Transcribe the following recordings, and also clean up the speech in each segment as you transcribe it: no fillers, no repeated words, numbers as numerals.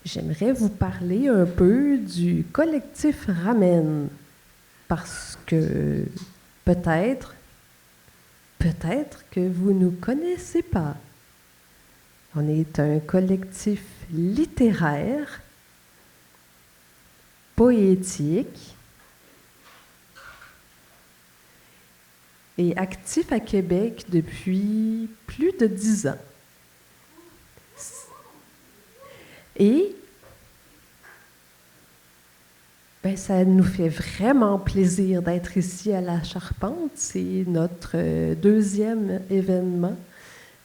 J'aimerais vous parler un peu du collectif Ramen parce que peut-être, peut-être que vous ne nous connaissez pas. On est un collectif littéraire, poétique et actif à Québec depuis plus de 10 ans. Et ça nous fait vraiment plaisir d'être ici à la Charpente. C'est notre deuxième événement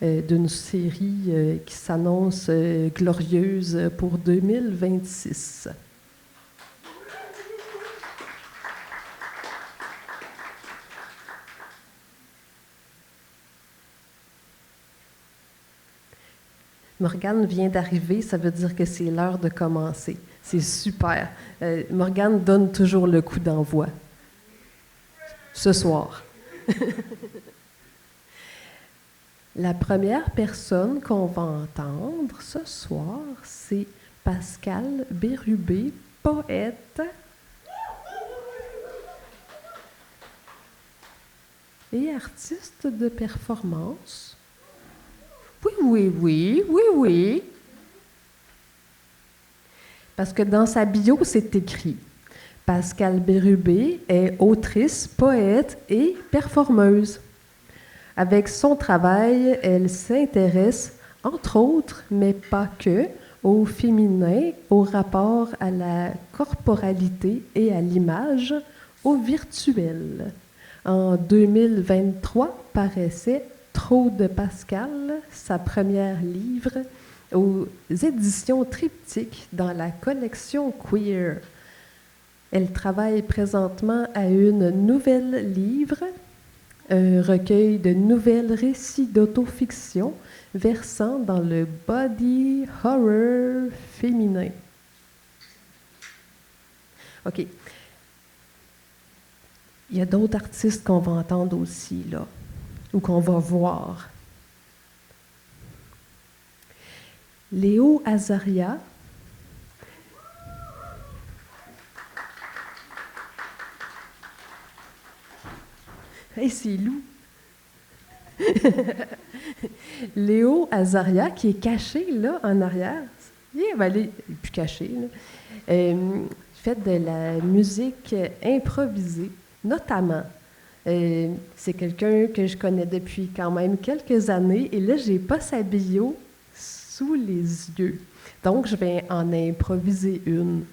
d'une série qui s'annonce glorieuse pour 2026. Morgane vient d'arriver, ça veut dire que c'est l'heure de commencer. C'est super. Morgane donne toujours le coup d'envoi. Ce soir. La première personne qu'on va entendre ce soir, c'est Pascal Bérubé, poète et artiste de performance. Oui. Parce que dans sa bio, c'est écrit Pascal Bérubé est autrice, poète et performeuse. Avec son travail, elle s'intéresse, entre autres, mais pas que, au féminin, au rapport à la corporalité et à l'image, au virtuel. En 2023 paraissait Trop de Pascal, sa première livre, aux éditions Triptyque dans la collection Queer. Elle travaille présentement à une nouvelle livre, un recueil de nouvelles récits d'autofiction versant dans le body horror féminin. OK. Il y a d'autres artistes qu'on va entendre aussi, là, ou qu'on va voir. Léo Azaria. Hey, c'est Lou. Léo Azaria, qui est caché là en arrière. Il est plus caché. Fait de la musique improvisée, notamment. C'est quelqu'un que je connais depuis quand même quelques années. Et là, j'ai pas sa bio sous les yeux. Donc, je vais en improviser une.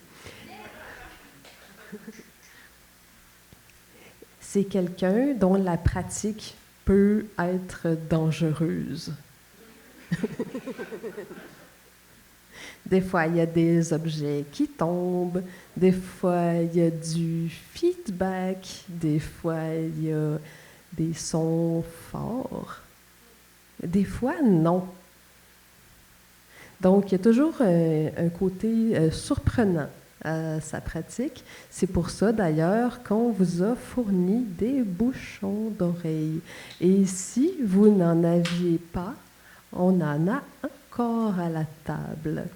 C'est quelqu'un dont la pratique peut être dangereuse. Des fois, il y a des objets qui tombent, des fois, il y a du feedback, des fois, il y a des sons forts, des fois, non. Donc, il y a toujours un côté surprenant à sa pratique. C'est pour ça, d'ailleurs, qu'on vous a fourni des bouchons d'oreilles. Et si vous n'en aviez pas, on en a encore à la table.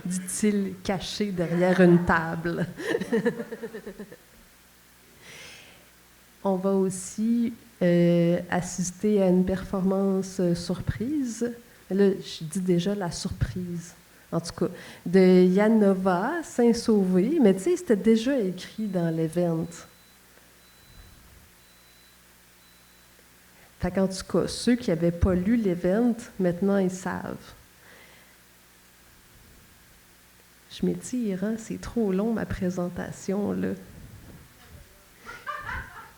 Dit-il caché derrière une table. On va aussi assister à une performance surprise. Là, je dis déjà la surprise, en tout cas, de Yanova Saint-Sauvé, mais tu sais, c'était déjà écrit dans l'event. Fait qu'en tout cas, ceux qui n'avaient pas lu l'event, maintenant ils savent. Je m'étire, hein? C'est trop long ma présentation, là.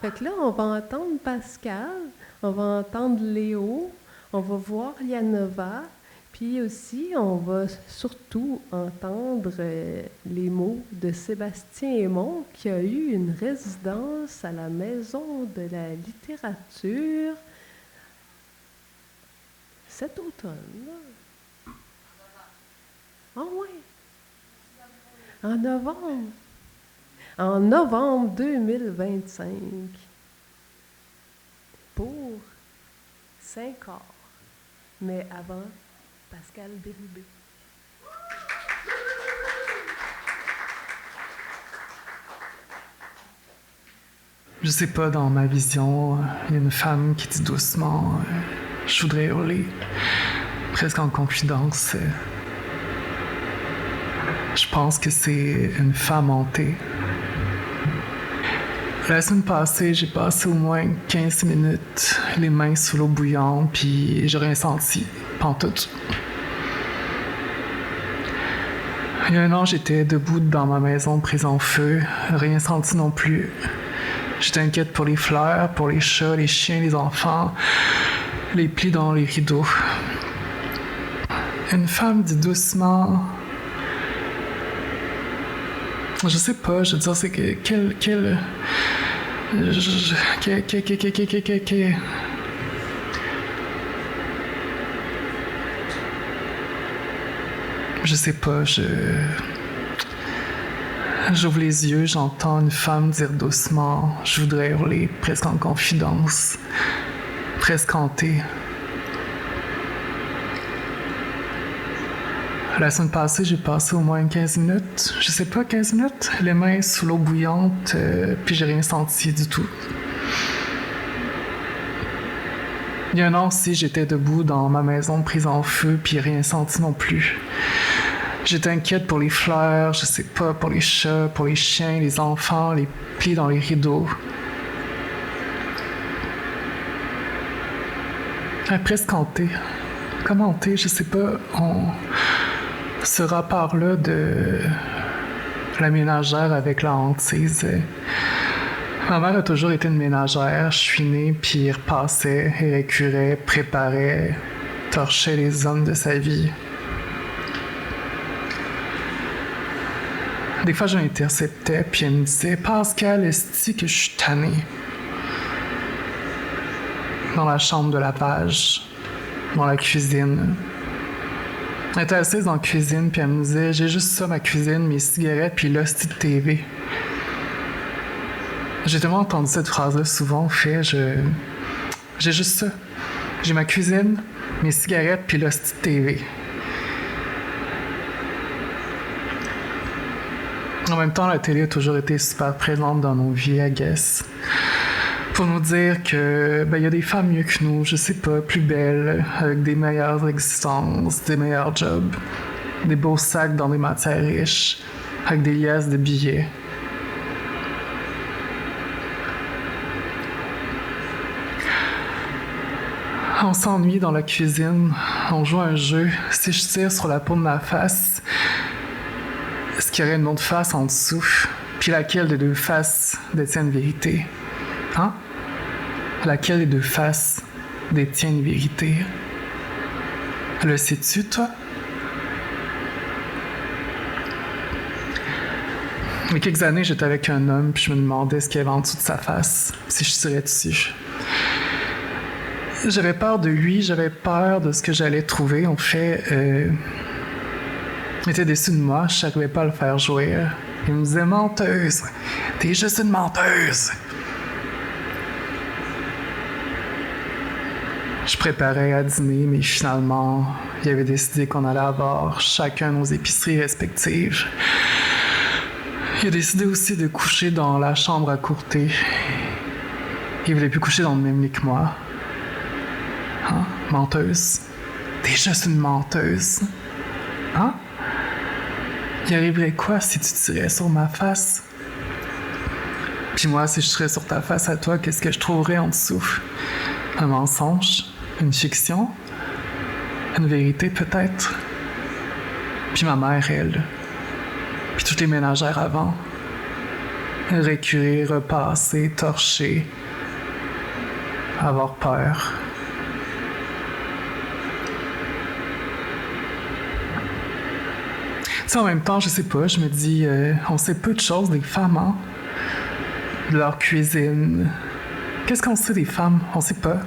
Fait que là, on va entendre Pascal, on va entendre Léo, on va voir Yanova, puis aussi, on va surtout entendre les mots de Sébastien Aymon, qui a eu une résidence à la Maison de la littérature cet automne. Ah ouais! En novembre! En novembre 2025 pour 5 heures. Mais avant, Pascal Bérubé. Je sais pas, dans ma vision, il y a une femme qui dit doucement je voudrais hurler, presque en confidence. Je pense que c'est une femme hantée. La semaine passée, j'ai passé au moins 15 minutes, les mains sous l'eau bouillante, puis j'ai rien senti, pantoute. Il y a un an, j'étais debout dans ma maison prise en feu, rien senti non plus. J'étais inquiète pour les fleurs, pour les chats, les chiens, les enfants, les plis dans les rideaux. Une femme dit doucement... Je sais pas, je veux dire, c'est que... Je sais pas, j'ouvre les yeux, j'entends une femme dire doucement « Je voudrais hurler », presque en confidence, presque hantée. La semaine passée, j'ai passé au moins 15 minutes, je sais pas, 15 minutes, les mains sous l'eau bouillante, puis j'ai rien senti du tout. Il y a un an aussi, j'étais debout dans ma maison prise en feu, puis rien senti non plus. J'étais inquiète pour les fleurs, je sais pas, pour les chats, pour les chiens, les enfants, les plis dans les rideaux. Presque hantée. Comme hantée, je sais pas, ce rapport-là de la ménagère avec la hantise. Ma mère a toujours été une ménagère. Je suis née, puis elle repassait, elle récurait, préparait, torchait les hommes de sa vie. Des fois, je l'interceptais, puis elle me disait « Pascal, est-ce que je suis tannée? » Dans la chambre de lavage, dans la cuisine. Elle était assise dans la cuisine, puis elle me disait « J'ai juste ça, ma cuisine, mes cigarettes, puis l'hostie de TV. » J'ai tellement entendu cette phrase-là souvent, j'ai juste ça. J'ai ma cuisine, mes cigarettes, puis l'hostie de TV. En même temps, la télé a toujours été super présente dans nos vies, I guess. Pour nous dire que y a des femmes mieux que nous, je sais pas, plus belles, avec des meilleures existences, des meilleurs jobs, des beaux sacs dans des matières riches, avec des liasses de billets. On s'ennuie dans la cuisine, on joue à un jeu. Si je tire sur la peau de ma face, est-ce qu'il y aurait une autre face en dessous? Puis laquelle des deux faces détient une vérité? Hein? Laquelle des deux faces détient une vérité? Le sais-tu, toi? Il y a quelques années, j'étais avec un homme, puis je me demandais ce qu'il y avait en dessous de sa face, si je tirais dessus. J'avais peur de lui, j'avais peur de ce que j'allais trouver. En fait, il était déçu de moi, je n'arrivais pas à le faire jouer. Il me disait « Menteuse! T'es juste une menteuse! » Je préparais à dîner, mais finalement, il avait décidé qu'on allait avoir chacun nos épiceries respectives. Il a décidé aussi de coucher dans la chambre à côté. Il voulait plus coucher dans le même lit que moi. Hein? Menteuse? T'es juste une menteuse. Hein? Il arriverait quoi si tu tirais sur ma face? Puis moi, si je tirais sur ta face à toi, qu'est-ce que je trouverais en dessous? Un mensonge? Une fiction? Une vérité, peut-être? Puis ma mère, elle. Puis toutes les ménagères avant. Récurer, repasser, torcher. Avoir peur. Tu sais, en même temps, je sais pas, je me dis, on sait peu de choses des femmes, hein? De leur cuisine. Qu'est-ce qu'on sait des femmes? On sait pas.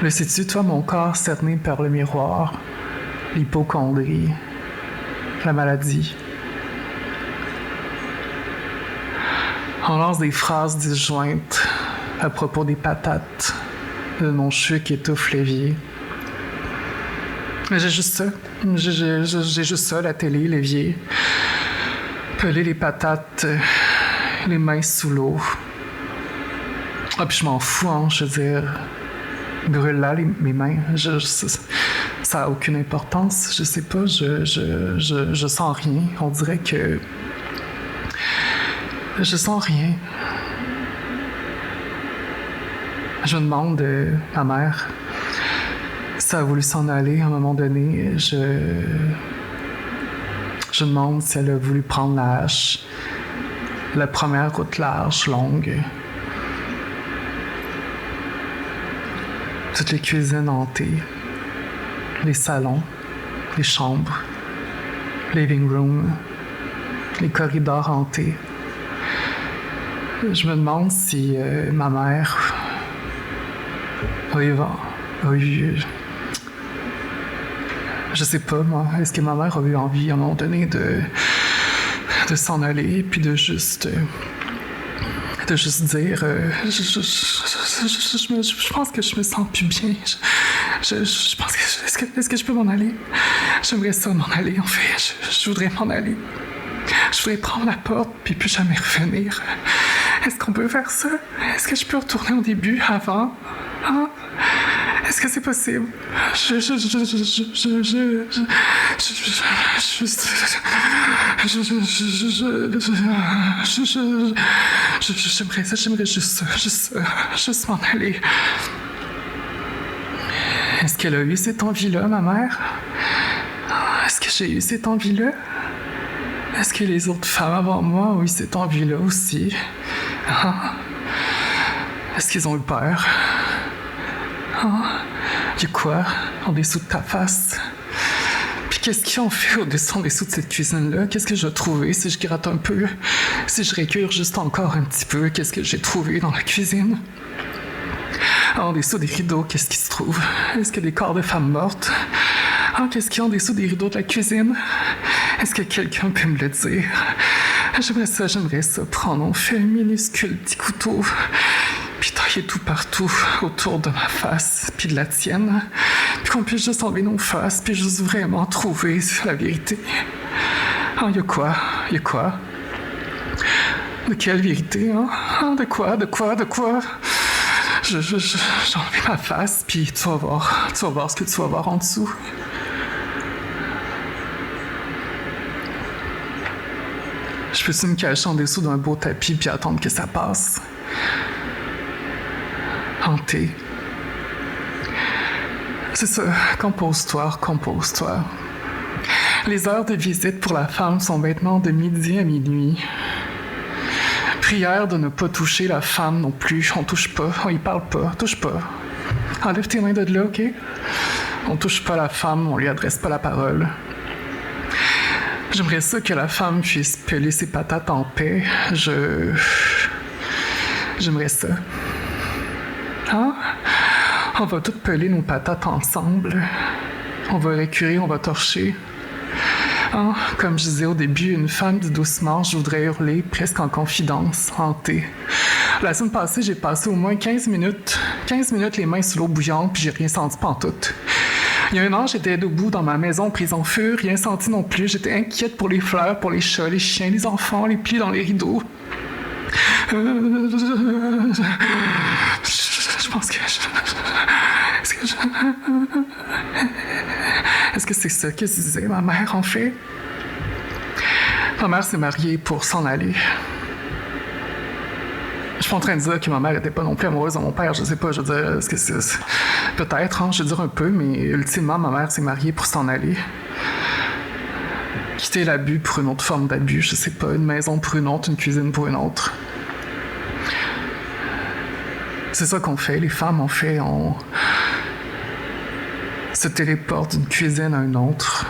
Le sais-tu, toi, mon corps cerné par le miroir, l'hypocondrie, la maladie. On lance des phrases disjointes à propos des patates, de mon cheveu qui étouffe l'évier. Mais j'ai juste ça. J'ai juste ça, la télé, l'évier. Peler les patates, les mains sous l'eau. Ah, puis je m'en fous, hein, je veux dire. Brûle là mes mains. Ça a aucune importance. Je sais pas, je sens rien. On dirait que. Je sens rien. Je me demande, ma mère, si elle a voulu s'en aller à un moment donné. Je me demande si elle a voulu prendre la hache. La première route large, longue. Toutes les cuisines hantées. Les salons, les chambres, living room, les corridors hantés. Je me demande si ma mère a eu... Je sais pas, moi. Est-ce que ma mère a eu envie, à un moment donné, de s'en aller, puis de juste dire... je pense que je me sens plus bien. Je pense que... Est-ce que je peux m'en aller? J'aimerais ça m'en aller, en fait. Je voudrais m'en aller. Je voudrais prendre la porte, puis plus jamais revenir. Est-ce qu'on peut faire ça? Est-ce que je peux retourner au début, avant? Hein? Est-ce que c'est possible? J'aimerais juste m'en aller. Est-ce qu'elle a eu cette envie-là, ma mère? Est-ce que j'ai eu cette envie-là? Est-ce que les autres femmes avant moi ont eu cette envie-là aussi? Ah. Est-ce qu'ils ont eu peur? Ah. Il y a quoi en dessous de ta face? Puis qu'est-ce qu'ils ont fait en dessous de cette cuisine-là? Qu'est-ce que j'ai trouvé si je gratte un peu? Si je récure juste encore un petit peu, qu'est-ce que j'ai trouvé dans la cuisine? En dessous des rideaux, qu'est-ce qui se trouve? Est-ce qu'il y a des corps de femmes mortes? Ah, qu'est-ce qu'il y a en dessous des rideaux de la cuisine? Est-ce que quelqu'un peut me le dire? J'aimerais ça prendre en fait un minuscule petit couteau, puis tailler tout partout autour de ma face, puis de la tienne, puis qu'on puisse juste enlever nos faces, puis juste vraiment trouver la vérité. Ah, y a quoi? De quelle vérité, hein? Ah, de quoi? J'ai enlevé ma face, puis tu vas voir ce que tu vas voir en dessous. Je peux-tu me cacher en dessous d'un beau tapis puis attendre que ça passe? Hanté. C'est ça, compose-toi. Les heures de visite pour la femme sont maintenant de midi à minuit. Prière de ne pas toucher la femme non plus. On touche pas, on y parle pas, touche pas. Enlève tes mains de là, OK? On touche pas la femme, on lui adresse pas la parole. J'aimerais ça que la femme puisse peler ses patates en paix. J'aimerais ça. Hein? On va toutes peler nos patates ensemble. On va récurer, on va torcher. Hein? Comme je disais au début, une femme dit doucement, je voudrais hurler, presque en confidence, hantée. La semaine passée, j'ai passé au moins 15 minutes les mains sous l'eau bouillante, puis j'ai rien senti pantoute. Il y a un an, j'étais debout dans ma maison prise en feu, rien senti non plus. J'étais inquiète pour les fleurs, pour les chats, les chiens, les enfants, les plis dans les rideaux. Je pense que... Est-ce que c'est ça que disait ma mère, en fait? Ma mère s'est mariée pour s'en aller. Je suis pas en train de dire que ma mère était pas non plus amoureuse de mon père, je sais pas, je veux dire, est-ce que c'est... Peut-être, hein, je veux dire un peu, mais ultimement, ma mère s'est mariée pour s'en aller. Quitter l'abus pour une autre forme d'abus, je sais pas, une maison pour une autre, une cuisine pour une autre. C'est ça qu'on fait, les femmes, on se téléporte d'une cuisine à une autre,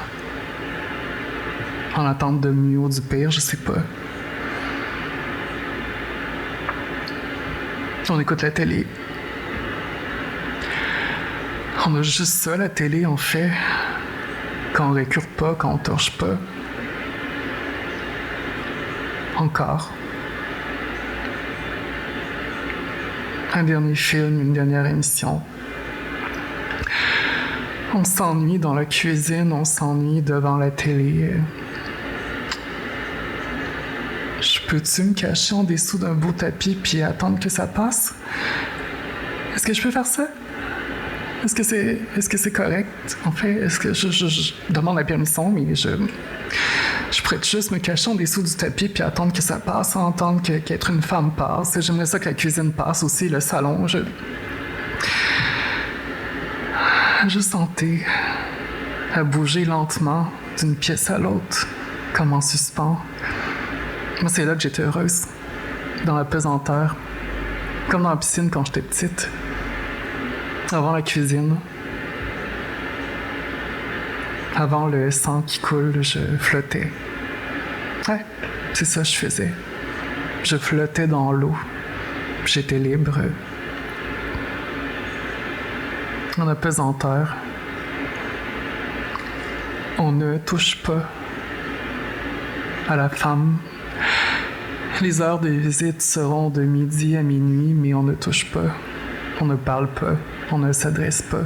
en attente de mieux ou du pire, je sais pas. On écoute la télé. On a juste ça, la télé, on fait. Quand on récure pas, quand on torche pas. Encore. Un dernier film, une dernière émission. On s'ennuie dans la cuisine, on s'ennuie devant la télé. Je peux-tu me cacher en dessous d'un beau tapis puis attendre que ça passe? Est-ce que je peux faire ça? Est-ce que c'est correct? En fait, est-ce que je demande la permission, mais je pourrais juste me cacher en dessous du tapis puis attendre que ça passe, entendre qu'être une femme passe. J'aimerais ça que la cuisine passe aussi, le salon. Je sentais à bouger lentement d'une pièce à l'autre, comme en suspens. Moi, c'est là que j'étais heureuse, dans la pesanteur, comme dans la piscine quand j'étais petite, avant la cuisine. Avant le sang qui coule, je flottais. Ouais, c'est ça que je faisais. Je flottais dans l'eau. J'étais libre. En apesanteur. On ne touche pas à la femme. Les heures de visite seront de midi à minuit, mais on ne touche pas. On ne parle pas. On ne s'adresse pas.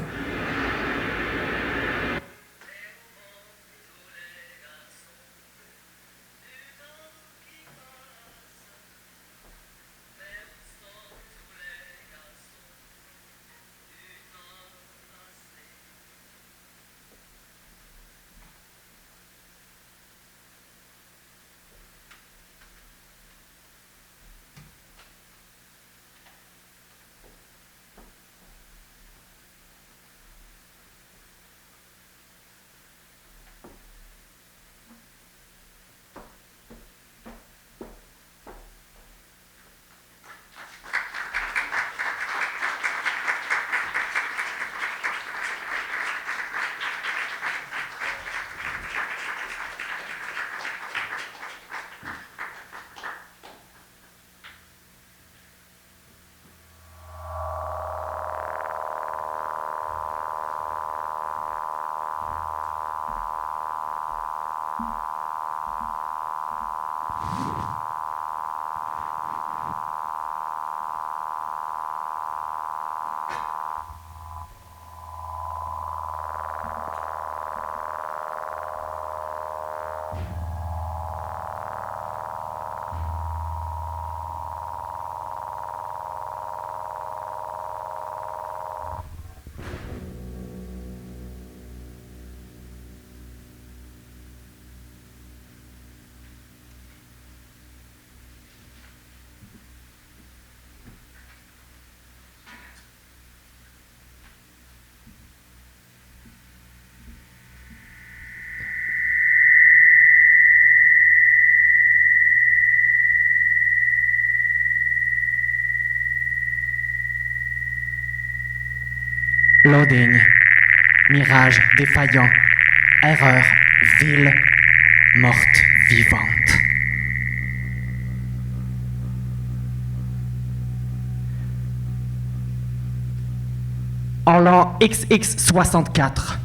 Loading. Mirage défaillant. Erreur. Ville. Morte vivante. En l'an XX64,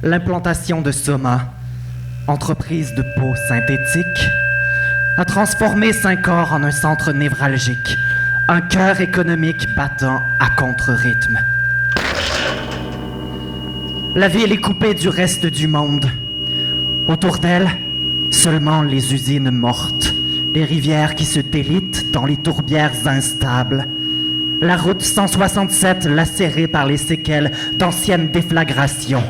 l'implantation de Soma, entreprise de peau synthétique, a transformé Saint-Cor en un centre névralgique, un cœur économique battant à contre-rythme. La ville est coupée du reste du monde. Autour d'elle, seulement les usines mortes, les rivières qui se délitent dans les tourbières instables, la route 167 lacérée par les séquelles d'anciennes déflagrations.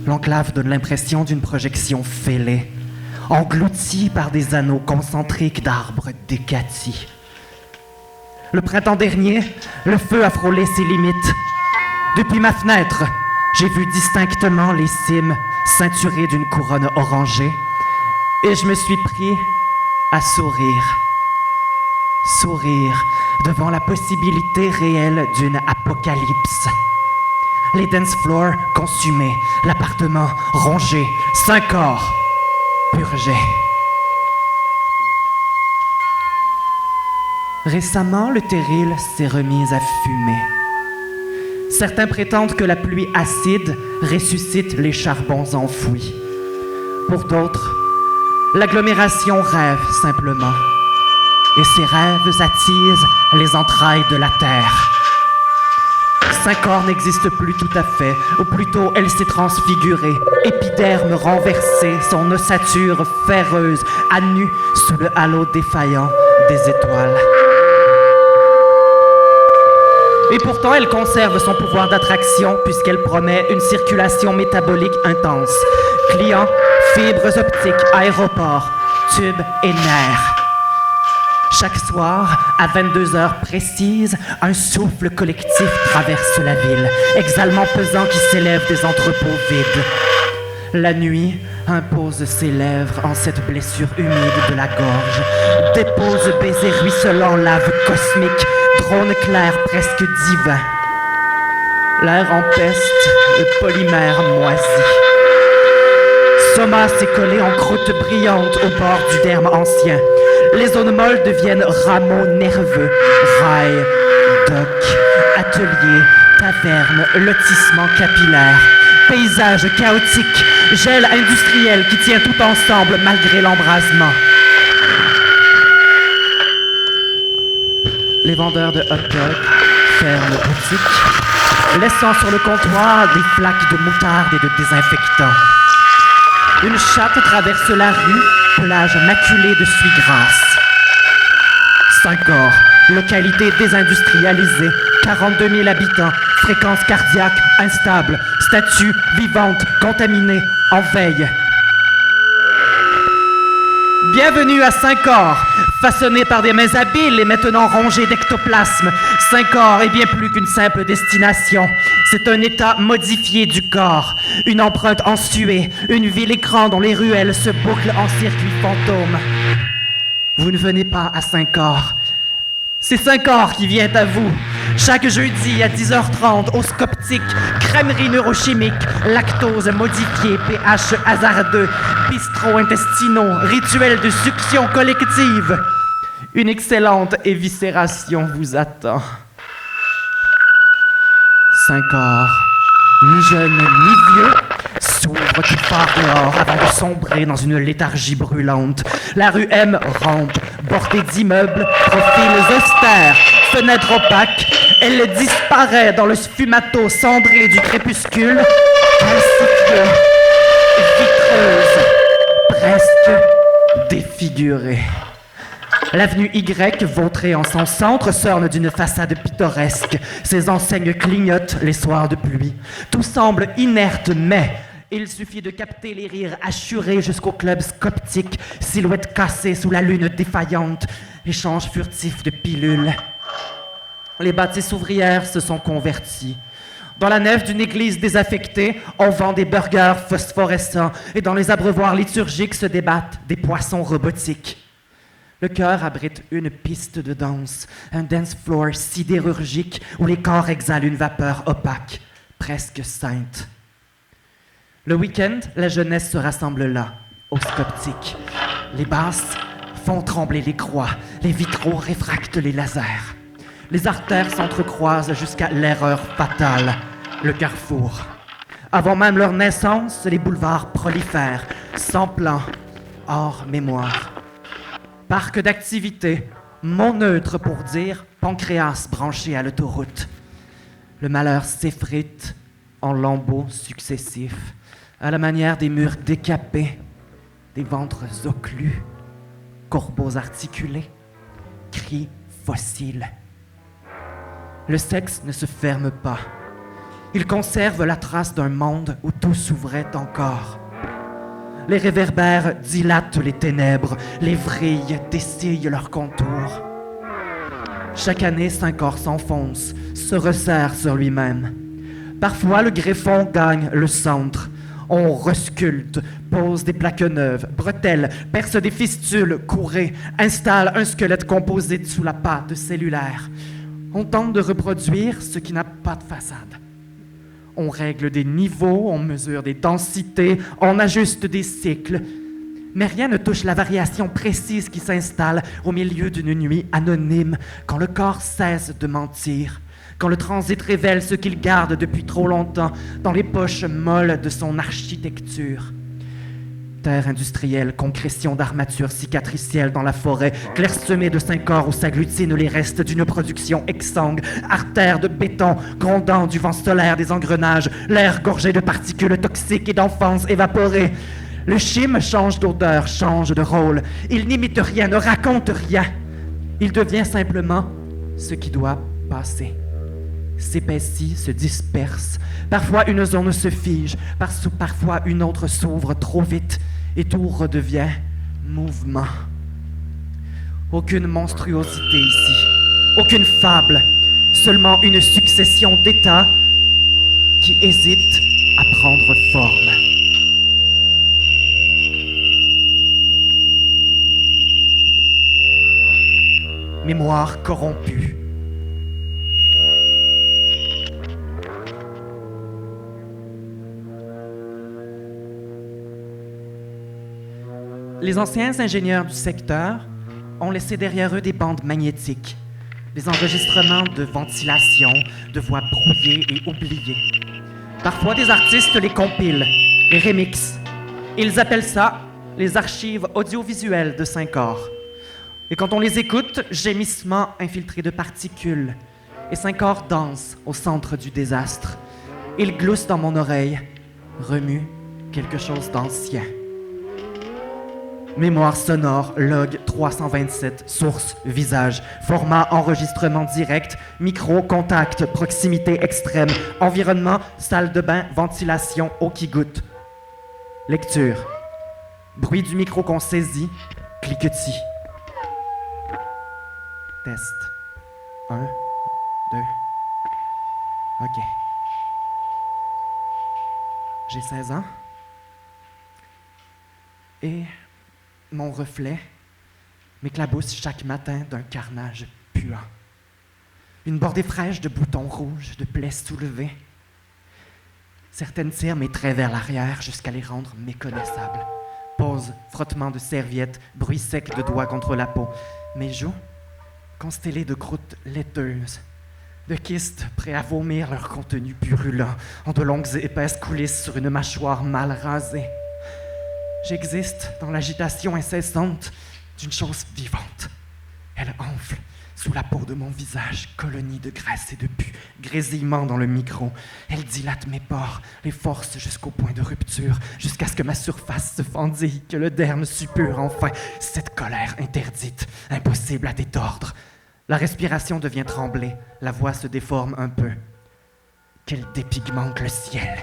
L'enclave donne l'impression d'une projection fêlée, engloutie par des anneaux concentriques d'arbres décatis. Le printemps dernier, le feu a frôlé ses limites. Depuis ma fenêtre, j'ai vu distinctement les cimes ceinturées d'une couronne orangée, et je me suis pris à sourire. Sourire devant la possibilité réelle d'une apocalypse. Les dance floors consumés, l'appartement rongé, Saint-Cor purgé. Récemment, le terril s'est remis à fumer. Certains prétendent que la pluie acide ressuscite les charbons enfouis. Pour d'autres, l'agglomération rêve simplement. Et ces rêves attisent les entrailles de la terre. Saint-Corps n'existe plus tout à fait, ou plutôt elle s'est transfigurée. Épiderme renversé, son ossature ferreuse, à nu sous le halo défaillant des étoiles. Et pourtant, elle conserve son pouvoir d'attraction puisqu'elle promet une circulation métabolique intense. Clients, fibres optiques, aéroports, tubes et nerfs. Chaque soir, à 22h précises, un souffle collectif traverse la ville, exhalement pesant qui s'élève des entrepôts vides. La nuit impose ses lèvres en cette blessure humide de la gorge, dépose baiser ruisselant lave cosmique, drone clair presque divin. L'air empeste, le polymère moisi. Soma s'est collé en croûte brillante au bord du derme ancien. Les zones molles deviennent rameaux nerveux, rails, docks, ateliers, tavernes, lotissements capillaires, paysages chaotiques, gel industriel qui tient tout ensemble malgré l'embrasement. Les vendeurs de hot dogs ferment boutique, laissant sur le comptoir des flaques de moutarde et de désinfectant. Une chatte traverse la rue, plage maculée de suie grasse. Saint-Corps, localité désindustrialisée, 42 000 habitants, fréquence cardiaque instable, statue vivante, contaminée, en veille. Bienvenue à Saint-Corps, façonné par des mains habiles et maintenant rongé d'ectoplasme. Saint-Corps est bien plus qu'une simple destination. C'est un état modifié du corps, une empreinte ensuée, une ville écran dont les ruelles se bouclent en circuit fantôme. Vous ne venez pas à Saint-Corps. C'est Saint-Corps qui vient à vous. Chaque jeudi à 10h30 au Scoptique, crèmerie neurochimique, lactose modifiée, pH hasardeux, bistrot intestinaux, rituel de succion collective. Une excellente éviscération vous attend. Saint-Corps, ni jeune ni vieux, s'ouvre qui part dehors avant de sombrer dans une léthargie brûlante. La rue M rampe, bordée d'immeubles, profils austères, fenêtres opaques. Elle disparaît dans le sfumato cendré du crépuscule, calcifiée, vitreuse, presque défigurée. L'avenue Y, vautrée en son centre, s'orne d'une façade pittoresque. Ses enseignes clignotent les soirs de pluie. Tout semble inerte, mais il suffit de capter les rires assurés jusqu'au club Scoptique, silhouette cassée sous la lune défaillante, échange furtif de pilules. Les bâtisses ouvrières se sont converties. Dans la nef d'une église désaffectée, on vend des burgers phosphorescents et dans les abreuvoirs liturgiques se débattent des poissons robotiques. Le chœur abrite une piste de danse, un dance floor sidérurgique où les corps exhalent une vapeur opaque, presque sainte. Le week-end, la jeunesse se rassemble là, au Scoptique. Les basses font trembler les croix, les vitraux réfractent les lasers. Les artères s'entrecroisent jusqu'à l'erreur fatale, le carrefour. Avant même leur naissance, les boulevards prolifèrent, sans plan, hors mémoire. Parc d'activité, mot neutre pour dire pancréas branché à l'autoroute. Le malheur s'effrite en lambeaux successifs, à la manière des murs décapés, des ventres oclus, corbeaux articulés, cris fossiles. Le sexe ne se ferme pas. Il conserve la trace d'un monde où tout s'ouvrait encore. Les réverbères dilatent les ténèbres, les vrilles dessillent leurs contours. Chaque année, Saint-Corps s'enfonce, se resserre sur lui-même. Parfois, le greffon gagne le centre. On resculpte, pose des plaques neuves, bretelle, perce des fistules, courée, installe un squelette composite sous la pâte cellulaire. On tente de reproduire ce qui n'a pas de façade. On règle des niveaux, on mesure des densités, on ajuste des cycles. Mais rien ne touche la variation précise qui s'installe au milieu d'une nuit anonyme, quand le corps cesse de mentir, quand le transit révèle ce qu'il garde depuis trop longtemps dans les poches molles de son architecture. Terre industrielle, concrétion d'armatures cicatricielles dans la forêt, clairsemée de 5 corps où s'agglutinent les restes d'une production exsangue, artères de béton, grondant du vent solaire des engrenages, l'air gorgé de particules toxiques et d'enfance évaporée. Le chime change d'odeur, change de rôle. Il n'imite rien, ne raconte rien. Il devient simplement ce qui doit passer. S'épaissit, se disperse. Parfois une zone se fige, parfois une autre s'ouvre trop vite et tout redevient mouvement. Aucune monstruosité ici, aucune fable, seulement une succession d'états qui hésitent à prendre forme. Mémoire corrompue. Les anciens ingénieurs du secteur ont laissé derrière eux des bandes magnétiques, des enregistrements de ventilation, de voix brouillées et oubliées. Parfois, des artistes les compilent, les remixent. Ils appellent ça les archives audiovisuelles de Saint-Corps. Et quand on les écoute, gémissements infiltrés de particules. Et Saint-Corps danse au centre du désastre. Il glousse dans mon oreille, remue quelque chose d'ancien. Mémoire sonore, log 327, source, visage, format enregistrement direct, micro, contact, proximité extrême, environnement, salle de bain, ventilation, eau qui goutte. Lecture. Bruit du micro qu'on saisit, cliquetis. Test. 1, 2. OK. J'ai 16 ans. Et mon reflet m'éclabousse chaque matin d'un carnage puant. Une bordée fraîche de boutons rouges, de plaies soulevées. Certaines tirent mes traits vers l'arrière jusqu'à les rendre méconnaissables. Pause, frottement de serviettes, bruit sec de doigts contre la peau. Mes joues, constellées de croûtes laiteuses, de kystes prêts à vomir leur contenu purulent, ont de longues et épaisses coulisses sur une mâchoire mal rasée. J'existe dans l'agitation incessante d'une chose vivante. Elle enfle sous la peau de mon visage, colonie de graisse et de pus, grésillement dans le micro. Elle dilate mes pores, les force jusqu'au point de rupture, jusqu'à ce que ma surface se fendille, que le derme suppure enfin. Cette colère interdite, impossible à détordre. La respiration devient tremblée, la voix se déforme un peu. Qu'elle dépigmente le ciel,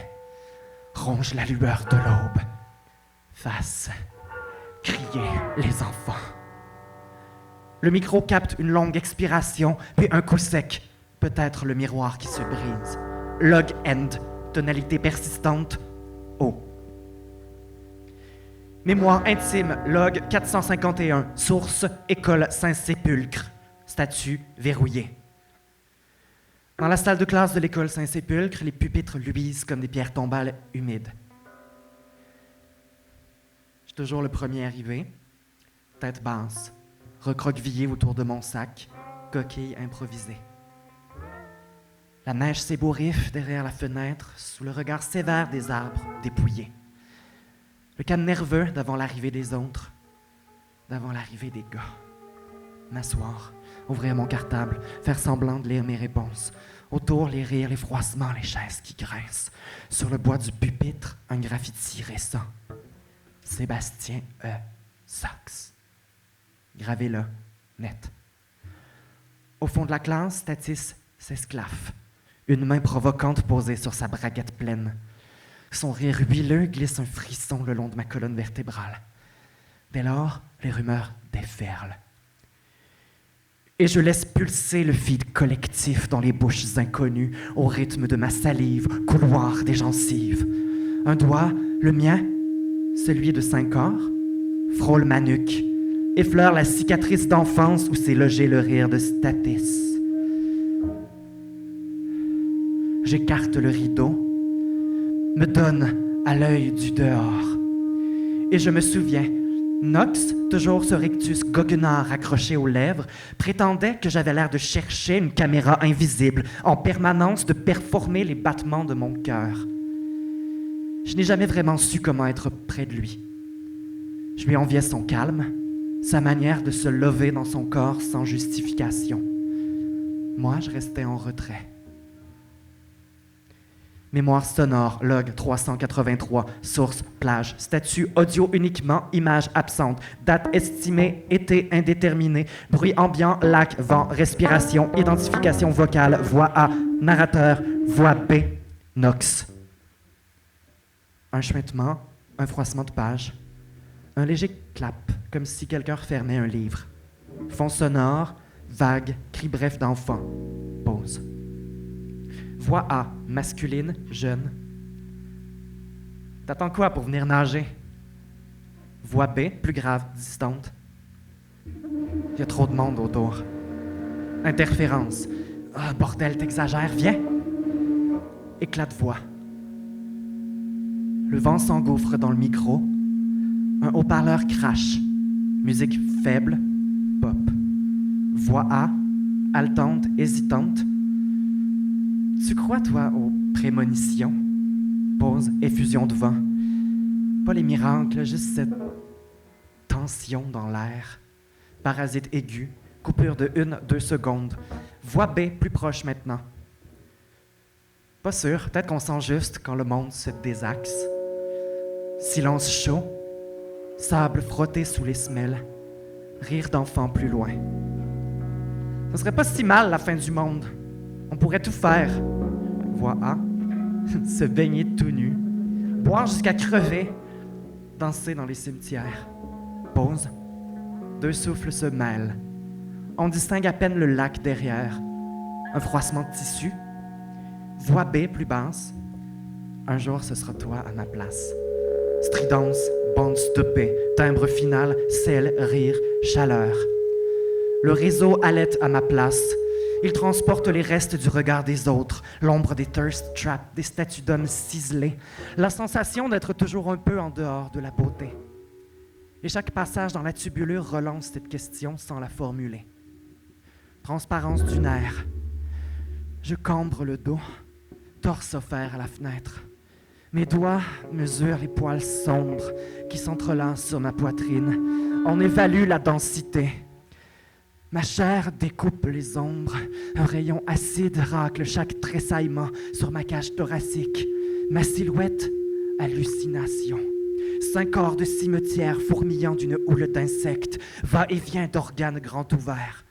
ronge la lueur de l'aube. Fasse crier les enfants. Le micro capte une longue expiration, puis un coup sec, peut-être le miroir qui se brise. Log end, tonalité persistante, O. Mémoire intime, log 451, source, école Saint-Sépulcre, statut verrouillé. Dans la salle de classe de l'école Saint-Sépulcre, les pupitres luisent comme des pierres tombales humides. Toujours le premier arrivé, tête basse, recroquevillé autour de mon sac, coquille improvisée. La neige s'ébouriffe derrière la fenêtre, sous le regard sévère des arbres dépouillés. Le calme nerveux d'avant l'arrivée des autres, d'avant l'arrivée des gars. M'asseoir, ouvrir mon cartable, faire semblant de lire mes réponses. Autour, les rires, les froissements, les chaises qui grincent. Sur le bois du pupitre, un graffiti récent. Sébastien E. Sachs. Gravé là, net. Au fond de la classe, Tatis s'esclaffe, une main provocante posée sur sa braguette pleine. Son rire huileux glisse un frisson le long de ma colonne vertébrale. Dès lors, les rumeurs déferlent. Et je laisse pulser le vide collectif dans les bouches inconnues, au rythme de ma salive, couloir des gencives. Un doigt, le mien, celui de Saint-Corps, frôle ma nuque, effleure la cicatrice d'enfance où s'est logé le rire de Statis. J'écarte le rideau, me donne à l'œil du dehors. Et je me souviens, Knox, toujours ce rictus goguenard accroché aux lèvres, prétendait que j'avais l'air de chercher une caméra invisible, en permanence de performer les battements de mon cœur. Je n'ai jamais vraiment su comment être près de lui, Je lui enviais son calme, sa manière de se lever dans son corps sans justification. Moi, je restais en retrait. Mémoire sonore, log 383, source, plage, statut audio uniquement, image absente, date estimée, été indéterminé, bruit ambiant, lac, vent, respiration, identification vocale, voix A, narrateur, voix B, Nox. Un chuintement, un froissement de page, un léger clap, comme si quelqu'un refermait un livre. Fond sonore, vague, cri bref d'enfant. Pause. Voix A, masculine, jeune. T'attends quoi pour venir nager? Voix B, plus grave, distante. Il y a trop de monde autour. Interférence. Ah, bordel, t'exagères, viens! Éclat de voix. Le vent s'engouffre dans le micro. Un haut-parleur crache. Musique faible, pop. Voix A, haletante, hésitante. Tu crois, toi, aux prémonitions? Pause, effusion de vent. Pas les miracles, juste cette tension dans l'air. Parasite aigu, coupure de 1-2 secondes. Voix B, plus proche maintenant. Pas sûr, peut-être qu'on sent juste quand le monde se désaxe. Silence chaud, sable frotté sous les semelles, rire d'enfant plus loin. Ce serait pas si mal la fin du monde. On pourrait tout faire. Voix A, se baigner tout nu, boire jusqu'à crever, danser dans les cimetières. Pause. 2 souffles se mêlent. On distingue à peine le lac derrière. Un froissement de tissu. Voix B, plus basse. Un jour, ce sera toi à ma place. Stridence, bande stoppée, timbre final, sel, rire, chaleur. Le réseau halète à ma place. Il transporte les restes du regard des autres, l'ombre des thirst traps, des statues d'hommes ciselés, la sensation d'être toujours un peu en dehors de la beauté. Et chaque passage dans la tubulure relance cette question sans la formuler. Transparence du nerf. Je cambre le dos, torse offert à la fenêtre. Mes doigts mesurent les poils sombres qui s'entrelacent sur ma poitrine. On évalue la densité. Ma chair découpe les ombres. Un rayon acide racle chaque tressaillement sur ma cage thoracique. Ma silhouette, hallucination. 5 corps de cimetière fourmillant d'une houle d'insectes, va-et-vient d'organes grands ouverts.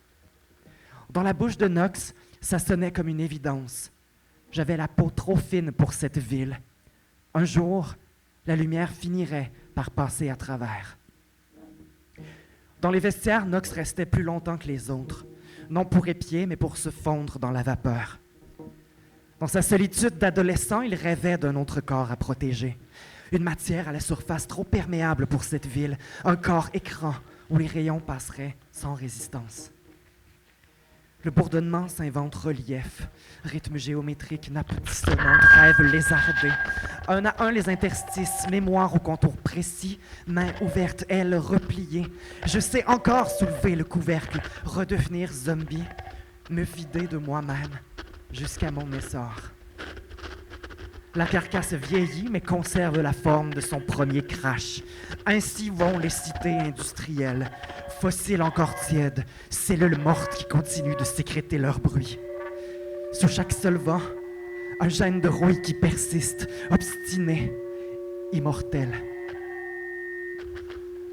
Dans la bouche de Nox, ça sonnait comme une évidence. J'avais la peau trop fine pour cette ville. Un jour, la lumière finirait par passer à travers. Dans les vestiaires, Nox restait plus longtemps que les autres, non pour épier, mais pour se fondre dans la vapeur. Dans sa solitude d'adolescent, il rêvait d'un autre corps à protéger. Une matière à la surface trop perméable pour cette ville, un corps écran où les rayons passeraient sans résistance. Le bourdonnement s'invente relief, rythme géométrique, nappe dissonante, rêve lézardé. Un à un les interstices, mémoire au contour précis, mains ouvertes, ailes repliées. Je sais encore soulever le couvercle, redevenir zombie, me vider de moi-même jusqu'à mon essor. La carcasse vieillit, mais conserve la forme de son premier crash. Ainsi vont les cités industrielles, fossiles encore tièdes, cellules mortes qui continuent de sécréter leur bruit. Sous chaque solvant, un gène de rouille qui persiste, obstiné, immortel.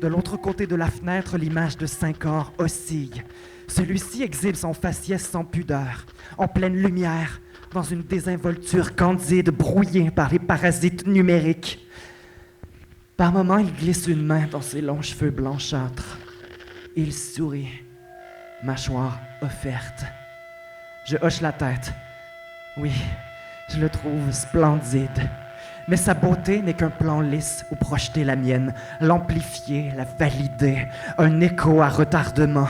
De l'autre côté de la fenêtre, l'image de 5 corps oscille. Celui-ci exhibe son faciès sans pudeur, en pleine lumière, dans une désinvolture candide brouillée par les parasites numériques. Par moments, il glisse une main dans ses longs cheveux blanchâtres. Il sourit, mâchoire offerte. Je hoche la tête. Oui, je le trouve splendide. Mais sa beauté n'est qu'un plan lisse où projeter la mienne, l'amplifier, la valider, un écho à retardement.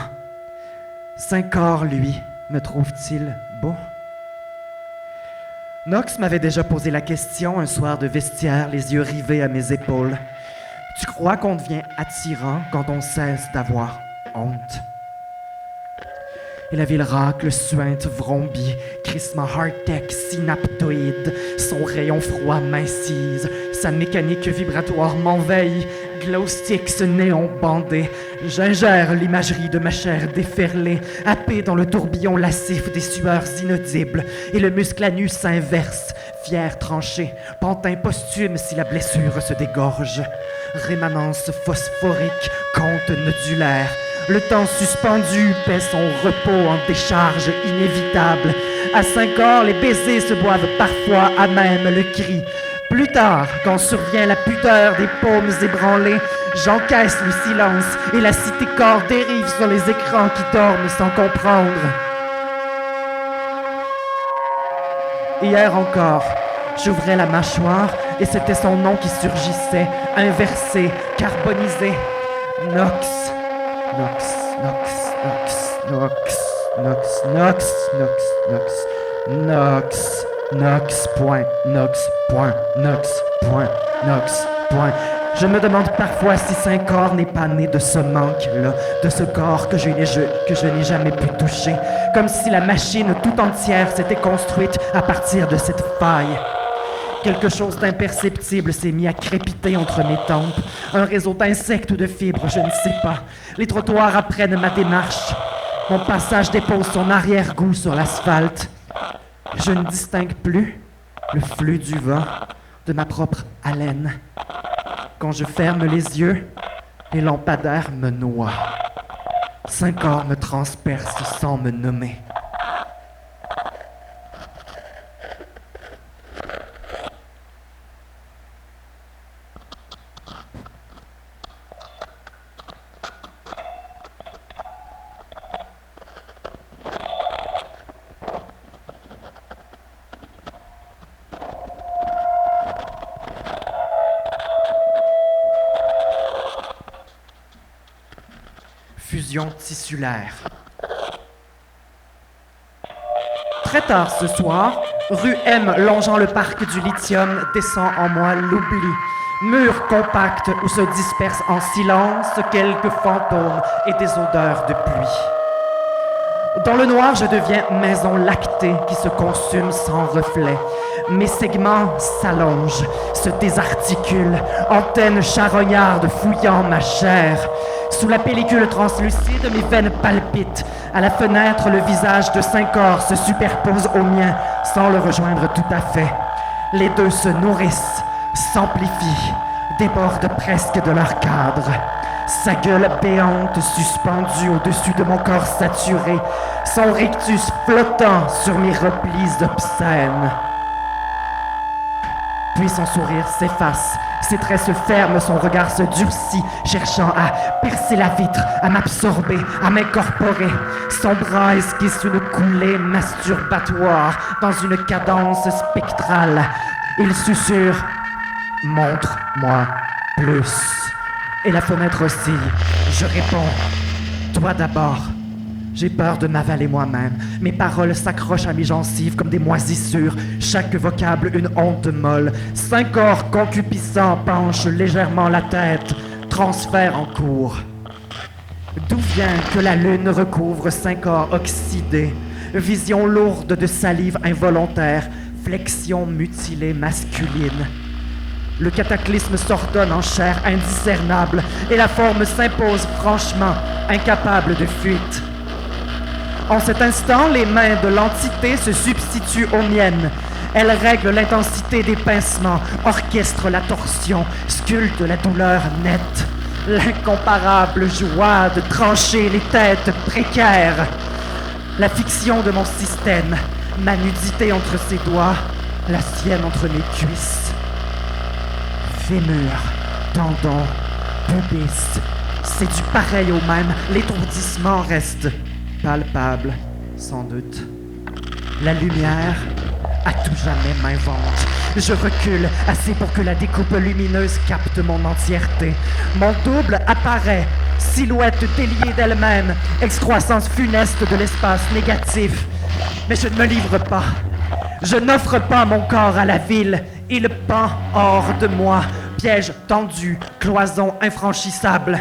5 corps, lui, me trouve-t-il beau? Nox m'avait déjà posé la question un soir de vestiaire, les yeux rivés à mes épaules. Tu crois qu'on devient attirant quand on cesse d'avoir honte? Et la ville racle, suinte, vrombie, crissement hard-tech, synaptoïde, son rayon froid m'incise, sa mécanique vibratoire m'envahit, glow stick, ce néon bandé. J'ingère l'imagerie de ma chair déferlée, happée dans le tourbillon lascif des sueurs inaudibles, et le muscle anus s'inverse, fier tranché, pantin posthume si la blessure se dégorge. Rémanence phosphorique, conte nodulaire. Le temps suspendu paie son repos en décharge inévitable. À 5 heures, les baisers se boivent parfois à même le cri. Plus tard, quand survient la pudeur des paumes ébranlées, j'encaisse le silence et la cité-corps dérive sur les écrans qui dorment sans comprendre. Hier encore, j'ouvrais la mâchoire et c'était son nom qui surgissait, inversé, carbonisé. Nox, Nox, Nox, Nox, Nox, Nox, Nox, Nox, Nox, Nox. Nox, point, Nox, point, Nox, point, Nox, point. Je me demande parfois si Saint-Corps n'est pas né de ce manque-là, de ce corps que je n'ai jamais pu toucher, comme si la machine tout entière s'était construite à partir de cette faille. Quelque chose d'imperceptible s'est mis à crépiter entre mes tempes, un réseau d'insectes ou de fibres, je ne sais pas. Les trottoirs apprennent ma démarche, mon passage dépose son arrière-goût sur l'asphalte. Je ne distingue plus le flux du vent de ma propre haleine. Quand je ferme les yeux, les lampadaires me noient. Saint-Corps me transperce sans me nommer. Fusion tissulaire. Très tard ce soir, rue M longeant le parc du lithium descend en moi l'oubli. Mur compact où se dispersent en silence quelques fantômes et des odeurs de pluie. Dans le noir, je deviens maison lactée qui se consume sans reflet. Mes segments s'allongent, se désarticulent, antennes charognardes fouillant ma chair. Sous la pellicule translucide, mes veines palpitent. À la fenêtre, le visage de Saint-Corps se superpose au mien, sans le rejoindre tout à fait. Les deux se nourrissent, s'amplifient, débordent presque de leur cadre. Sa gueule béante suspendue au-dessus de mon corps saturé, son rictus flottant sur mes replis obscènes. Puis son sourire s'efface, ses traits se ferment, son regard se durcit, cherchant à percer la vitre, à m'absorber, à m'incorporer. Son bras esquisse une coulée masturbatoire dans une cadence spectrale. Il susurre « Montre-moi plus ». Et la fenêtre oscille. Je réponds « Toi d'abord ». J'ai peur de m'avaler moi-même. Mes paroles s'accrochent à mes gencives comme des moisissures. Chaque vocable une honte molle. Saint-Corps concupissant penche légèrement la tête. Transfert en cours. D'où vient que la lune recouvre Saint-Corps oxydé? Vision lourde de salive involontaire. Flexion mutilée masculine. Le cataclysme s'ordonne en chair indiscernable et la forme s'impose franchement, incapable de fuite. En cet instant, les mains de l'entité se substituent aux miennes. Elles règlent l'intensité des pincements, orchestrent la torsion, sculptent la douleur nette. L'incomparable joie de trancher les têtes précaires. La fiction de mon système, ma nudité entre ses doigts, la sienne entre mes cuisses. Fémur, tendon, pubis, c'est du pareil au même, l'étourdissement reste palpable, sans doute. La lumière, à tout jamais m'invente. Je recule, assez pour que la découpe lumineuse capte mon entièreté. Mon double apparaît, silhouette déliée d'elle-même, excroissance funeste de l'espace négatif. Mais je ne me livre pas. Je n'offre pas mon corps à la ville. Il pend hors de moi, piège tendu, cloison infranchissable.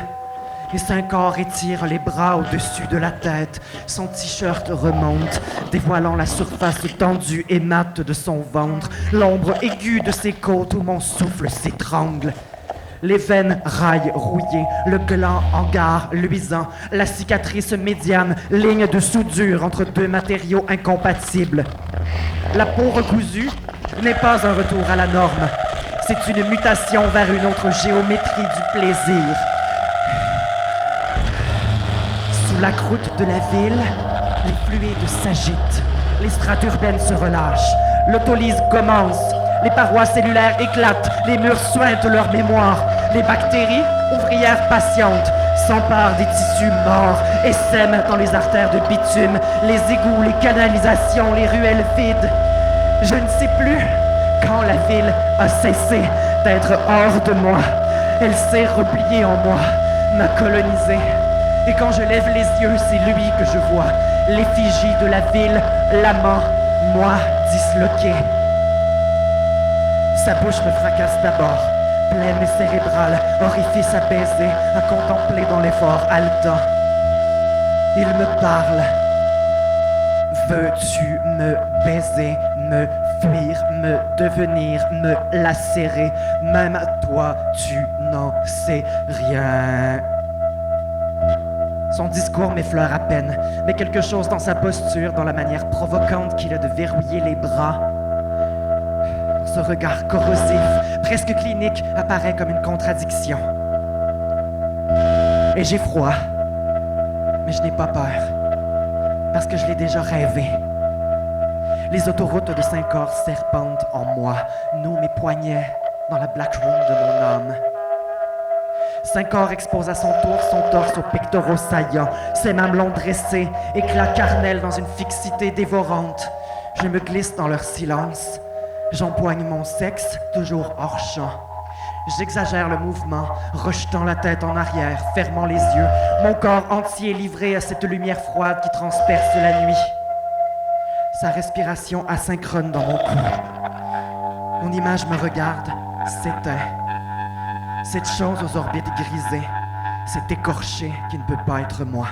Et Saint-Corps étire les bras au-dessus de la tête. Son t-shirt remonte, dévoilant la surface tendue et mate de son ventre, l'ombre aiguë de ses côtes où mon souffle s'étrangle. les veines railles rouillées, le gland hangar luisant, la cicatrice médiane, ligne de soudure entre deux matériaux incompatibles. La peau recousue n'est pas un retour à la norme. C'est une mutation vers une autre géométrie du plaisir. Sous la croûte de la ville, les fluides s'agitent. Les strates urbaines se relâchent. L'autolyse commence. Les parois cellulaires éclatent. Les murs suintent leur mémoire. Les bactéries, ouvrières patientes, s'emparent des tissus morts et sèment dans les artères de bitume, les égouts, les canalisations, les ruelles vides. Je ne sais plus quand la ville a cessé d'être hors de moi. Elle s'est repliée en moi, m'a colonisé. Et quand je lève les yeux, c'est lui que je vois. L'effigie de la ville, l'amant, moi disloqué. Sa bouche me fracasse d'abord, pleine et cérébrale, orifice à baiser, à contempler dans l'effort haletant. Il me parle. Veux-tu me baiser, me fuir, me devenir, me lacérer? Même toi, tu n'en sais rien. Son discours m'effleure à peine, mais quelque chose dans sa posture, dans la manière provocante qu'il a de verrouiller les bras, ce regard corrosif, presque clinique, apparaît comme une contradiction. Et j'ai froid, mais je n'ai pas peur, parce que je l'ai déjà rêvé. Les autoroutes de Saint-Corps serpentent en moi, nouent mes poignets dans la black room de mon âme. Saint-Corps expose à son tour son torse aux pectoraux saillants, ses mamelons dressés, éclats carnels dans une fixité dévorante. Je me glisse dans leur silence. J'empoigne mon sexe, toujours hors champ. J'exagère le mouvement, rejetant la tête en arrière, fermant les yeux, mon corps entier livré à cette lumière froide qui transperce la nuit. Sa respiration asynchrone dans mon cou. Mon image me regarde, s'éteint. Cette chose aux orbites grisées, cet écorché qui ne peut pas être moi.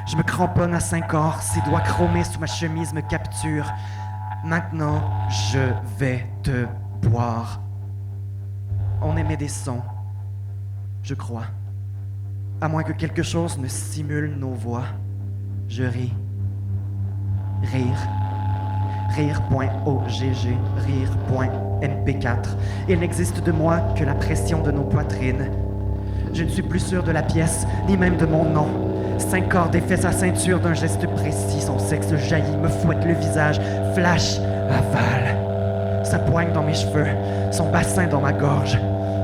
Je me cramponne à Saint-Corps, ses doigts chromés sous ma chemise me capturent. Maintenant, je vais te boire. On émet des sons, je crois. À moins que quelque chose ne simule nos voix. Je ris. Rire. Rire.ogg, rire.mp4. Il n'existe de moi que la pression de nos poitrines. Je ne suis plus sûr de la pièce, ni même de mon nom. Saint-Corps défait sa ceinture d'un geste précis. Son sexe jaillit, me fouette le visage. Flash, avale. Sa poigne dans mes cheveux, son bassin dans ma gorge.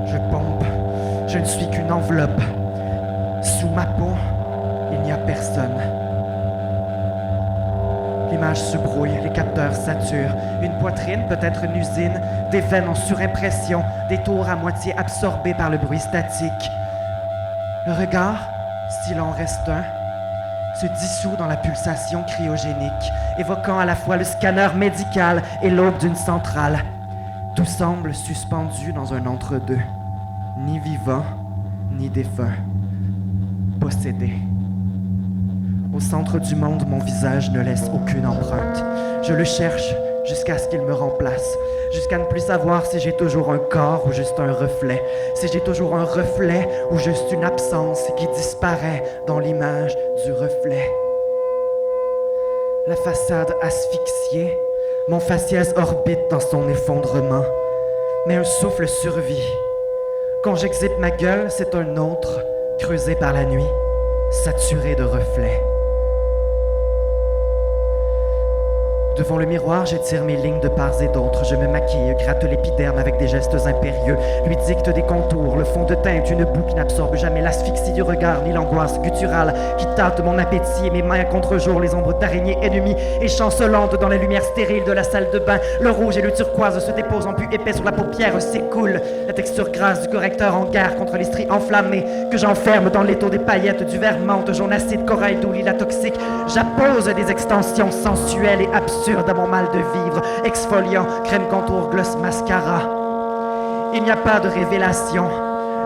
Je pompe. Je ne suis qu'une enveloppe. Sous ma peau, il n'y a personne. L'image se brouille, les capteurs saturent. Une poitrine, peut-être une usine, des veines en surimpression, des tours à moitié absorbés par le bruit statique. Le regard, s'il en reste un, se dissout dans la pulsation cryogénique, évoquant à la fois le scanner médical et l'aube d'une centrale. Tout semble suspendu dans un entre-deux, ni vivant, ni défunt, possédé. Au centre du monde, mon visage ne laisse aucune empreinte. Je le cherche jusqu'à ce qu'il me remplace, jusqu'à ne plus savoir si j'ai toujours un corps ou juste un reflet, si j'ai toujours un reflet ou juste une absence qui disparaît dans l'image du reflet. La façade asphyxiée, mon faciès orbite dans son effondrement, mais un souffle survit. Quand j'exhibe ma gueule, c'est un autre, creusé par la nuit, saturé de reflets. Devant le miroir, j'étire mes lignes de part et d'autre. Je me maquille, gratte l'épiderme avec des gestes impérieux, lui dicte des contours. Le fond de teint est une boue qui n'absorbe jamais l'asphyxie du regard, ni l'angoisse gutturale qui tâte mon appétit. Et mes mains à contre-jour, les ombres d'araignées ennemies, échancelantes dans la lumière stérile de la salle de bain. Le rouge et le turquoise se déposent en pu épais sur la paupière, s'écoulent. La texture grasse du correcteur en guerre contre les stries enflammées que j'enferme dans l'étau des paillettes, du verre menthe, jaune acide, corail doux, lilas toxique. J'appose des extensions sensuelles et absurdes à mon mal de vivre, exfoliant, crème contour, gloss, mascara. Il n'y a pas de révélation,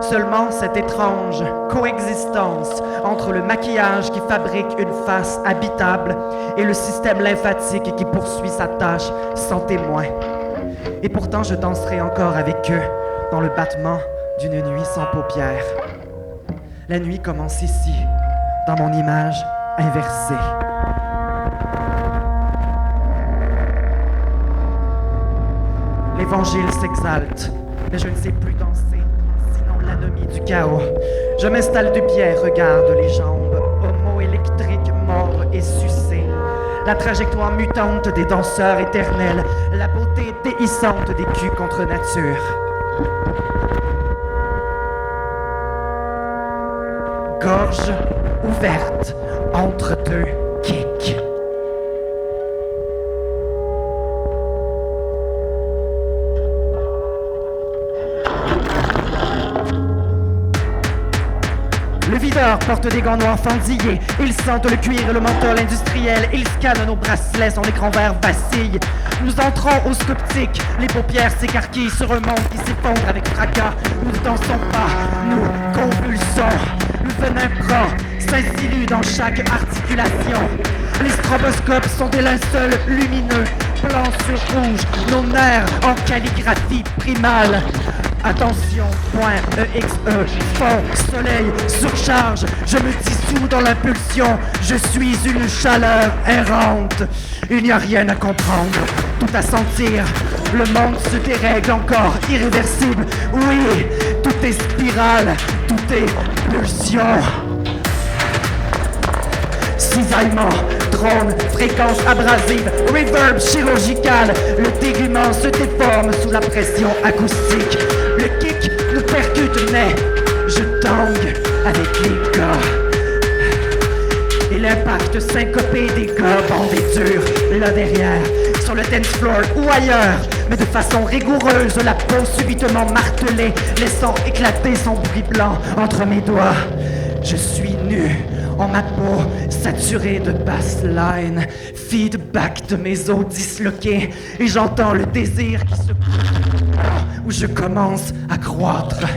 seulement cette étrange coexistence entre le maquillage qui fabrique une face habitable et le système lymphatique qui poursuit sa tâche sans témoin. Et pourtant je danserai encore avec eux dans le battement d'une nuit sans paupières. La nuit commence ici, dans mon image inversée. L'évangile s'exalte, mais je ne sais plus danser, sinon l'anomie du chaos. Je m'installe de pied, regarde les jambes, homo électrique, mordre et sucer. La trajectoire mutante des danseurs éternels, la beauté déhissante des culs contre nature. Gorge ouverte entre deux kicks. Le videur porte des gants noirs fendillés. Ils sentent le cuir et le menthol industriel. Ils scannent nos bracelets, son écran vert vacille. Nous entrons au sceptique, les paupières s'écarquillent sur un monde qui s'effondre avec fracas. Nous ne dansons pas, nous convulsons. Le venin prend, s'insinue dans chaque articulation. Les stroboscopes sont des linceuls lumineux, blanc sur rouge, nos nerfs en calligraphie primale. Attention, point EXE, fond, soleil, surcharge, je me dissous dans l'impulsion, je suis une chaleur errante. Il n'y a rien à comprendre, tout à sentir, le monde se dérègle encore, irréversible, oui, tout est spirale, tout est pulsion. Cisaillement, drone, fréquence abrasive, reverb chirurgical, le tégument se déforme sous la pression acoustique. Le kick nous percute, mais je tangue avec les gars. Et l'impact syncopé des gars bandés durs, là derrière, sur le dance floor ou ailleurs, mais de façon rigoureuse, la peau subitement martelée, laissant éclater son bruit blanc entre mes doigts. Je suis nu, en ma peau, saturée de bassline, feedback de mes os disloqués, et j'entends le désir qui se où je commence à croître.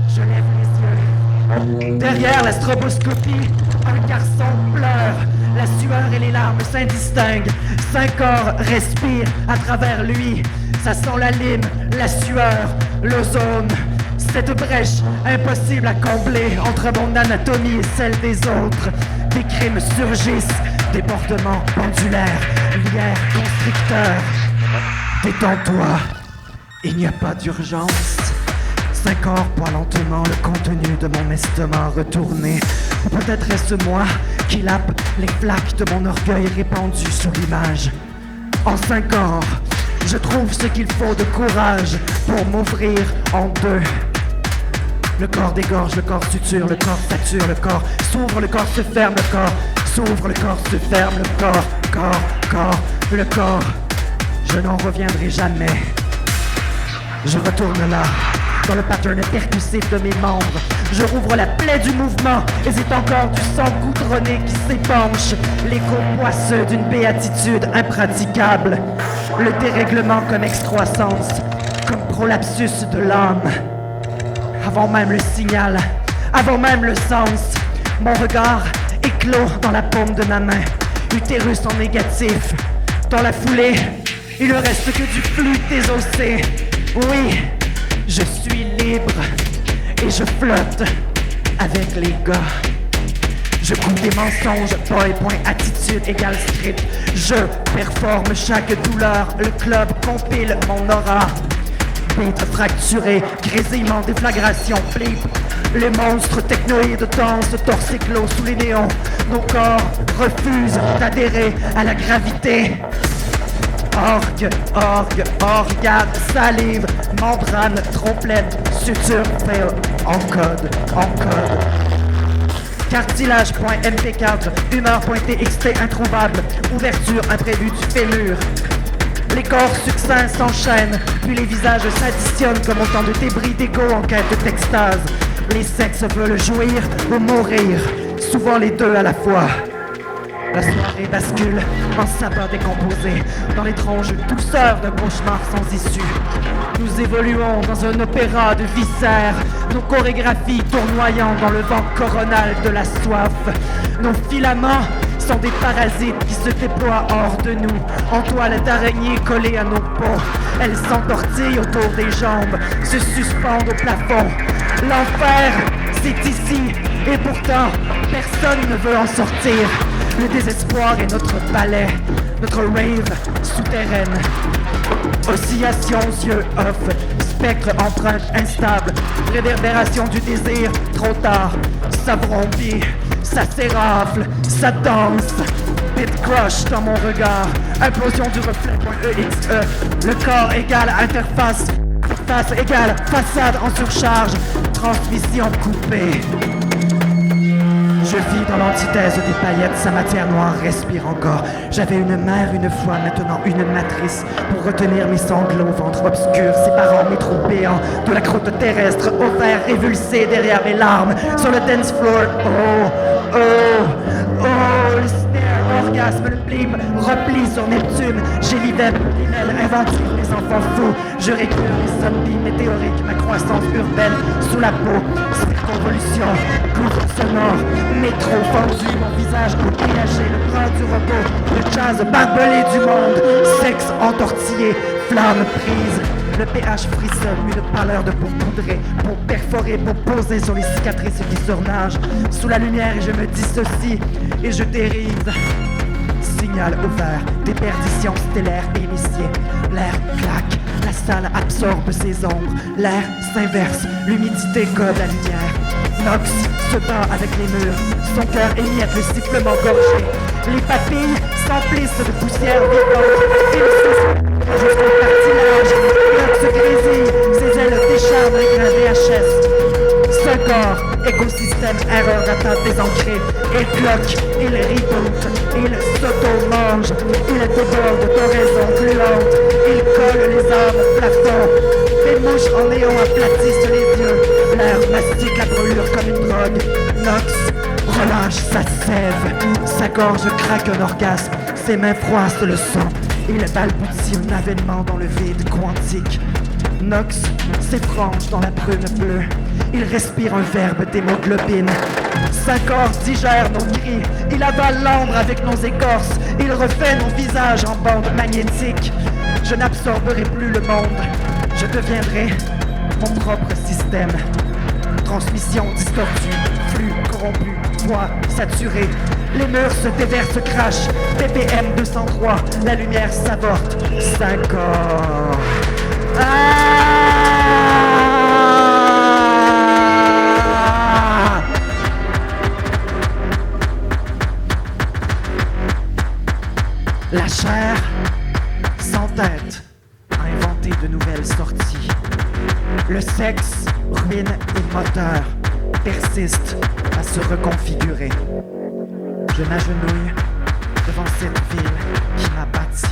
Je lève les yeux. Derrière la stroboscopie, un garçon pleure. La sueur et les larmes s'indistinguent. 5 corps respirent à travers lui. Ça sent la lime, la sueur, l'ozone. Cette brèche impossible à combler entre mon anatomie et celle des autres. Des crimes surgissent, débordements pendulaires, lières constricteurs. Détends-toi, il n'y a pas d'urgence. S'incorpore lentement le contenu de mon estomac retourné. Ou peut-être est-ce moi qui lappe les flaques de mon orgueil répandu sur l'image. En 5 ans, je trouve ce qu'il faut de courage pour m'ouvrir en deux. Le corps dégorge, le corps suture, le corps sature, le corps s'ouvre, le corps se ferme, le corps s'ouvre, le corps se ferme, le corps, le corps. Je n'en reviendrai jamais. Je retourne là, dans le pattern percussif de mes membres. Je rouvre la plaie du mouvement, et c'est encore du sang goudronné qui s'épanche. L'écho poisseux d'une béatitude impraticable. Le dérèglement comme excroissance, comme prolapsus de l'âme. Avant même le signal, avant même le sens, mon regard éclot dans la paume de ma main. Utérus en négatif. Dans la foulée, il ne reste que du flux désossé. Oui, je suis libre et je flotte avec les gars. Je coupe des mensonges, boy, point, attitude égale script. Je performe chaque douleur, le club compile mon aura. Beat fracturé, grésillement, déflagration, flip. Les monstres technoïdes dansent torse clos sous les néons. Nos corps refusent d'adhérer à la gravité. Organe, salive, membrane, tromplette, suture, fail, en code. Cartilage.mp4, humeur.txt introuvable, ouverture imprévue du fémur. Les corps succincts s'enchaînent, puis les visages s'additionnent comme autant de débris d'ego en quête d'extase. Les sexes veulent jouir ou mourir, souvent les deux à la fois. La soirée bascule en sabbat décomposé, dans l'étrange douceur d'un cauchemar sans issue. Nous évoluons dans un opéra de viscères, nos chorégraphies tournoyant dans le vent coronal de la soif. Nos filaments sont des parasites qui se déploient hors de nous, en toile d'araignée collée à nos peaux. Elles s'entortillent autour des jambes, se suspendent au plafond. L'enfer, c'est ici, et pourtant, personne ne veut en sortir. Le désespoir est notre palais, notre rave souterraine. Oscillation, yeux off, spectre, empreinte instable, réverbération du désir, trop tard, ça vrombit, ça s'érafle, ça danse, bit crush dans mon regard, implosion du reflet.exe, le corps égale interface, face égale façade en surcharge, transmission coupée. Je vis dans l'antithèse des paillettes, sa matière noire respire encore. J'avais une mère une fois, maintenant une matrice, pour retenir mes sanglots, ventre obscur, séparant mes trous béants de la croûte terrestre, ovaire révulsé derrière mes larmes, sur le dance floor. Oh, oh, oh, le snare, orgasme, le blim, repli sur Neptune, j'ai l'hiver, l'email, inventive, les enfants fous, je récure les zombies météoriques, ma croissance urbaine, sous la peau, circonvolution, gouffre sonore, métro fendu, mon visage outragé, le bras du repos, le jazz barbelé du monde, sexe entortillé, flamme prise, le pH frissonne, une pâleur de peau poudrée, peau perforée, peau posée sur les cicatrices qui surnagent, sous la lumière et je me dissocie et je dérive. Signal ouvert, déperdition stellaire initiée, l'air claque, la salle absorbe ses ombres, l'air s'inverse, l'humidité code la lumière. Nox se bat avec les murs, son cœur émiette le sifflement gorgé. Les papilles s'emplissent de poussière vivante, il se jusqu'au cartilage. Nox grésille, ses ailes décharnent les grains VHS. Ce corps, écosystème, erreur d'attaque désancrée, il bloque, il reboot, il s'auto-mange, il déborde d'oraison gluante, il colle les armes plafond. Les mouches en néon aplatissent les yeux, l'air mastique la brûlure comme une drogue. Nox relâche sa sève, sa gorge craque un orgasme, ses mains froissent le sang. Il balbutie un avènement dans le vide quantique. Nox s'effranche dans la prune bleue, il respire un verbe d'hémoglobine. Sa corps digère nos cris, il avale l'ambre avec nos écorces, il refait nos visages en bande magnétique. Je n'absorberai plus le monde, je deviendrai mon propre système. Transmission distordue, flux corrompu, poids saturé. Les murs se déversent, crachent, ppm 203, la lumière s'avorte. 5 corps. La chair, sans tête, a inventé de nouvelles sorties. Le sexe, ruine et moteur, persiste à se reconfigurer. Je m'agenouille devant cette ville qui m'a bâti.